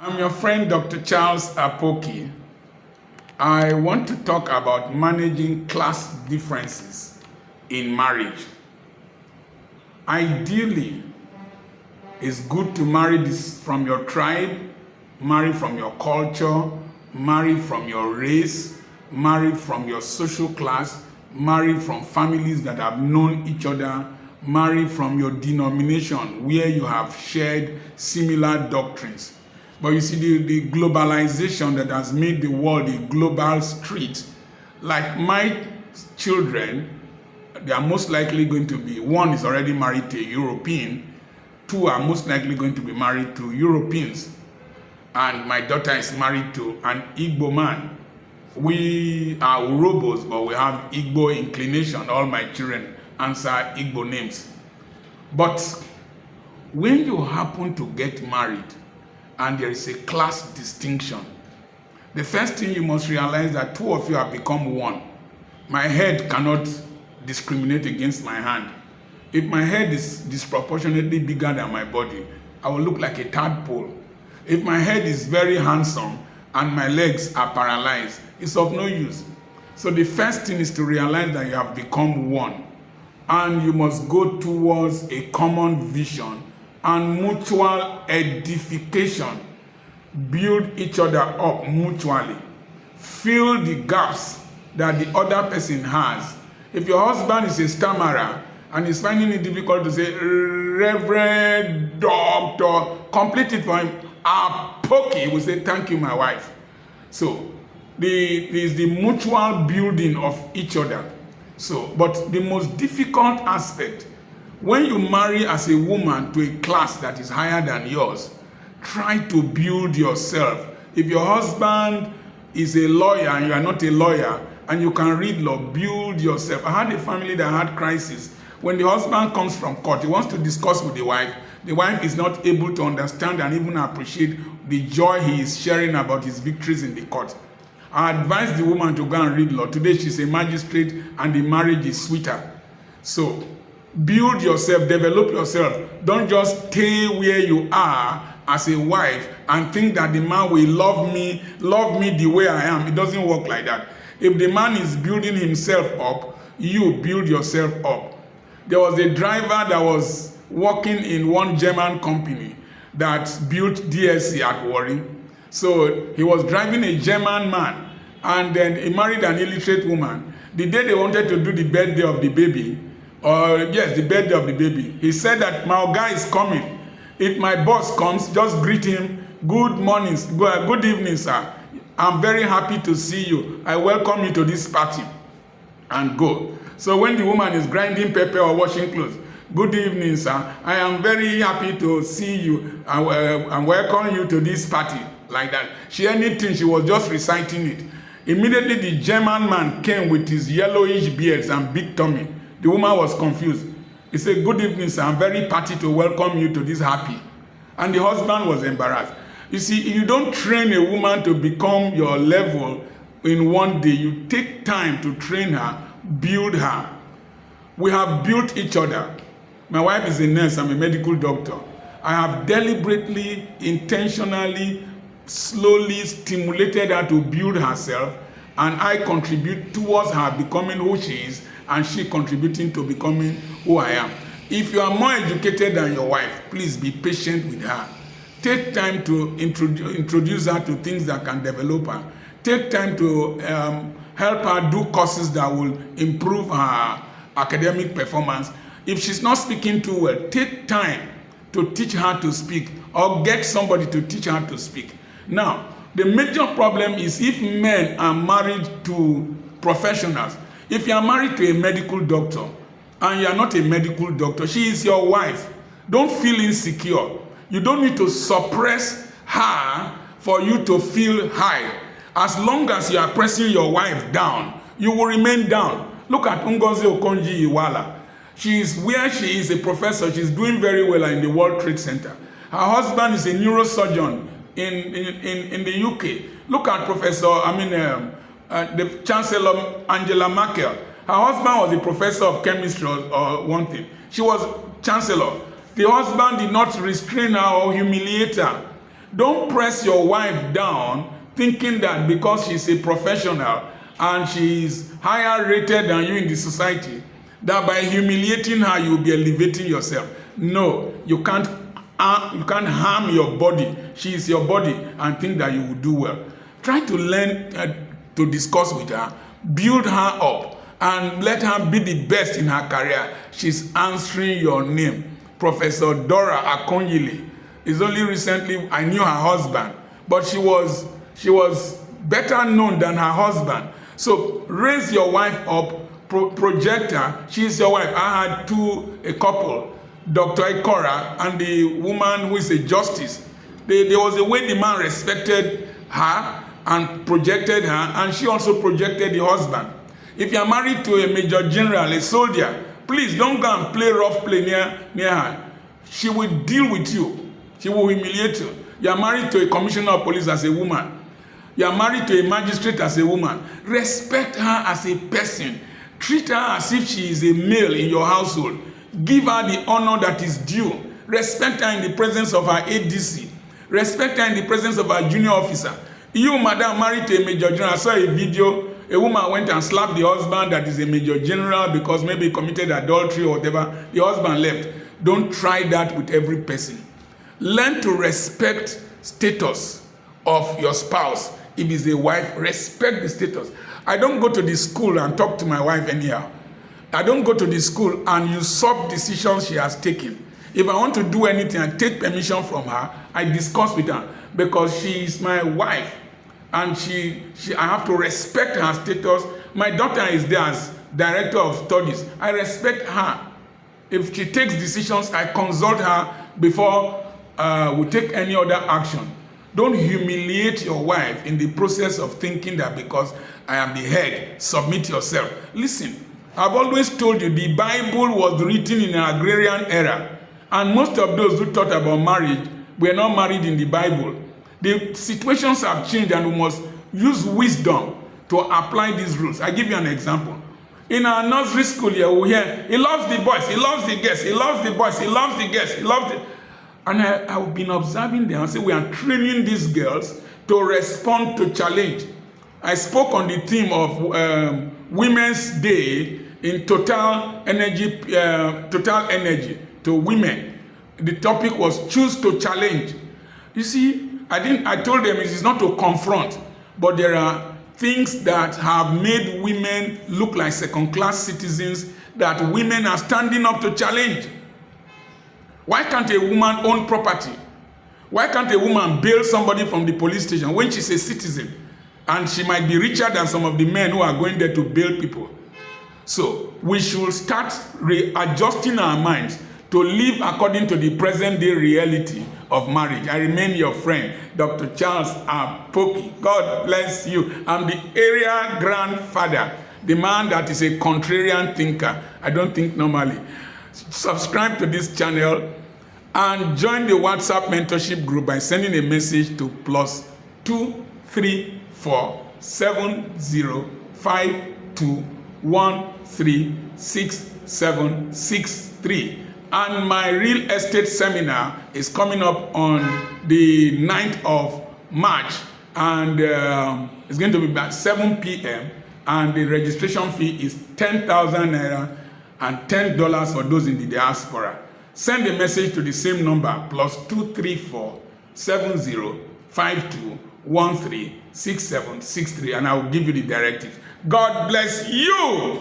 I'm your friend Dr. Charles Apoki. I want to talk about managing class differences in marriage. Ideally, it's good to marry this from your tribe, marry from your culture, marry from your race, marry from your social class, marry from families that have known each other, marry from your denomination where you have shared similar doctrines. But you see, the globalization that has made the world a global street, like my children, they are most likely going to be, one is already married to a European, two are most likely going to be married to Europeans, and my daughter is married to an Igbo man. We are Urobos, but we have Igbo inclination. All my children answer Igbo names. But when you happen to get married, and there is a class distinction, the first thing you must realize that two of you have become one. My head cannot discriminate against my hand. If my head is disproportionately bigger than my body, I will look like a tadpole. If my head is very handsome and my legs are paralyzed, it's of no use. So the first thing is to realize that you have become one, and you must go towards a common vision and mutual edification. Build each other up mutually. Fill the gaps that the other person has. If your husband is a stammerer and is finding it difficult to say, Reverend Doctor, complete it for him. Apoki will say, thank you, my wife. So, there's the mutual building of each other. So, but the most difficult aspect, when you marry as a woman to a class that is higher than yours, try to build yourself. If your husband is a lawyer and you are not a lawyer and you can read law, build yourself. I had a family that had crisis. When the husband comes from court, he wants to discuss with the wife is not able to understand and even appreciate the joy he is sharing about his victories in the court. I advise the woman to go and read law. Today she's a magistrate and the marriage is sweeter. So, build yourself, develop yourself. Don't just stay where you are as a wife and think that the man will love me the way I am. It doesn't work like that. If the man is building himself up, you build yourself up. There was a driver that was working in one German company that built DSC at Warri. So he was driving a German man, and then he married an illiterate woman. The day they wanted to do the birthday of the baby, the birthday of the baby, he said that my guy is coming. If my boss comes, just greet him. Good morning, good evening, sir. I'm very happy to see you. I welcome you to this party, and go. So when the woman is grinding pepper or washing clothes, good evening, sir. I am very happy to see you. I welcome you to this party, like that. She was just reciting it. Immediately the German man came with his yellowish beards and big tummy. The woman was confused. He said, good evening, sir. I'm very happy to welcome you to this happy. And the husband was embarrassed. You see, you don't train a woman to become your level in one day. You take time to train her, build her. We have built each other. My wife is a nurse. I'm a medical doctor. I have deliberately, intentionally, slowly stimulated her to build herself, and I contribute towards her becoming who she is, and she contributing to becoming who I am. If you are more educated than your wife, please be patient with her. Take time to introduce her to things that can develop her. Take time to help her do courses that will improve her academic performance. If she's not speaking too well, take time to teach her to speak, or get somebody to teach her to speak. Now, the major problem is if men are married to professionals. If you are married to a medical doctor and you are not a medical doctor, she is your wife. Don't feel insecure. You don't need to suppress her for you to feel high. As long as you are pressing your wife down, you will remain down. Look at Ngozi Okonjo-Iweala. She is where she is a professor. She's doing very well in the World Trade Center. Her husband is a neurosurgeon in the UK. Look at the Chancellor Angela Merkel. Her husband was a professor of chemistry or one thing. She was Chancellor. The husband did not restrain her or humiliate her. Don't press your wife down thinking that because she's a professional and she's higher rated than you in the society, that by humiliating her, you'll be elevating yourself. No, you can't harm your body. She is your body, and think that you will do well. Try to learn to discuss with her, build her up, and let her be the best in her career. She's answering your name. Professor Dora Akonyili is only recently, I knew her husband, but she was better known than her husband. So raise your wife up, project her. She is your wife. I had a couple, Dr. Ikora and the woman who is a justice. There was a way the man respected her and projected her, and she also projected the husband. If you are married to a major general, a soldier, please don't go and play rough play near her. She will deal with you. She will humiliate you. You are married to a commissioner of police as a woman. You are married to a magistrate as a woman. Respect her as a person. Treat her as if she is a male in your household. Give her the honor that is due. Respect her in the presence of her ADC. Respect her in the presence of her junior officer. You, madam, married to a major general. I saw a video. A woman went and slapped the husband that is a major general because maybe he committed adultery or whatever. The husband left. Don't try that with every person. Learn to respect status of your spouse. If it's a wife, respect the status. I don't go to the school and talk to my wife anyhow. I don't go to the school and usurp decisions she has taken. If I want to do anything and take permission from her, I discuss with her because she is my wife and I have to respect her status. My daughter is there as director of studies. I respect her. If she takes decisions, I consult her before we take any other action. Don't humiliate your wife in the process of thinking that because I am the head, submit yourself. Listen, I've always told you the Bible was written in an agrarian era, and most of those who thought about marriage were not married in the Bible. The situations have changed, and we must use wisdom to apply these rules. I give you an example. In our nursery school here, we hear, he loves the boys, he loves the girls, he loves the boys, he loves the girls, he loves the... And I've been observing them and say we are training these girls to respond to challenge. I spoke on the theme of Women's Day in total energy to women. The topic was choose to challenge. You see, I told them it is not to confront, but there are things that have made women look like second-class citizens that women are standing up to challenge. Why can't a woman own property? Why can't a woman bail somebody from the police station when she's a citizen and she might be richer than some of the men who are going there to bail people? So we should start readjusting our minds to live according to the present day reality of marriage. I remain your friend, Dr. Charles Apoki. God bless you. I'm the area grandfather, the man that is a contrarian thinker. I don't think normally. Subscribe to this channel and join the WhatsApp mentorship group by sending a message to +234 7052136763. And my real estate seminar is coming up on the 9th of March, and it's going to be about 7 p.m. and the registration fee is 10,000 naira and $10 for those in the diaspora. Send a message to the same number, +234 7052136763, and I will give you the directive. God bless you.